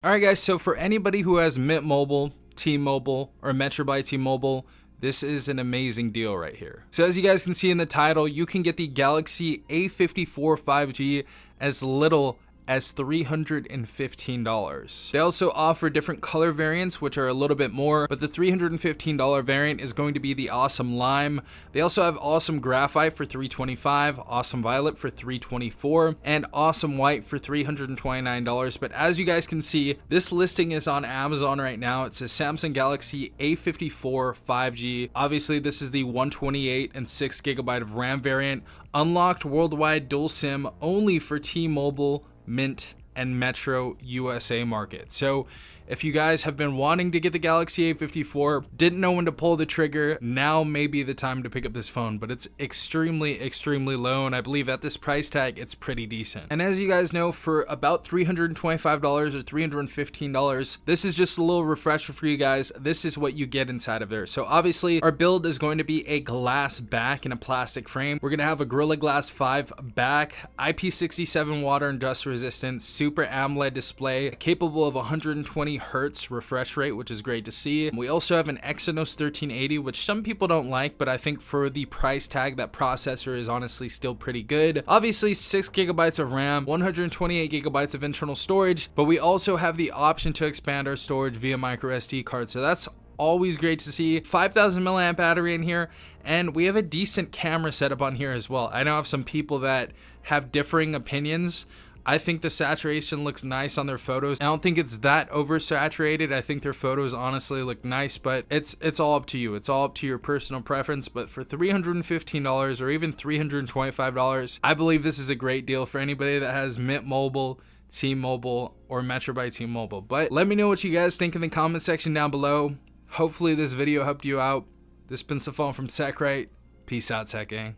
Alright guys, so for anybody who has Mint Mobile, T-Mobile, or Metro by T-Mobile, this is an amazing deal right here. So as you guys can see in the title, you can get the Galaxy A54 5G as little as $315. They also offer different color variants, which are a little bit more, but the $315 variant is going to be the Awesome Lime. They also have Awesome Graphite for $325, Awesome Violet for $324, and Awesome White for $329. But as you guys can see, this listing is on Amazon right now. It says Samsung Galaxy A54 5G. Obviously, this is the 128 and 6 GB of RAM variant, unlocked worldwide dual SIM only for T-Mobile, Mint, and Metro USA market. So if you guys have been wanting to get the Galaxy A54, didn't know when to pull the trigger, now may be the time to pick up this phone, but it's extremely low, and I believe at this price tag, it's pretty decent. And as you guys know, for about $325 or $315, this is just a little refresher for you guys. This is what you get inside of there. So obviously, our build is going to be a glass back and a plastic frame. We're gonna have a Gorilla Glass 5 back, IP67 water and dust resistant, Super AMOLED display, capable of 120 hertz refresh rate, which is great to see. We also have an Exynos 1380, which some people don't like, but I think for the price tag, that processor is honestly still pretty good. Obviously 6 GB of RAM, 128 GB of internal storage, but we also have the option to expand our storage via micro SD card, so that's always great to see. 5000 milliamp battery in here, and we have a decent camera setup on here as well. I know I have some people that have differing opinions. I think the saturation looks nice on their photos. I don't think it's that oversaturated. I think their photos honestly look nice, but it's all up to you. It's all up to your personal preference. But for $315 or even $325, I believe this is a great deal for anybody that has Mint Mobile, T-Mobile, or Metro by T-Mobile. But let me know what you guys think in the comment section down below. Hopefully this video helped you out. This has been Safon from TechRight. Peace out, Tech Gang.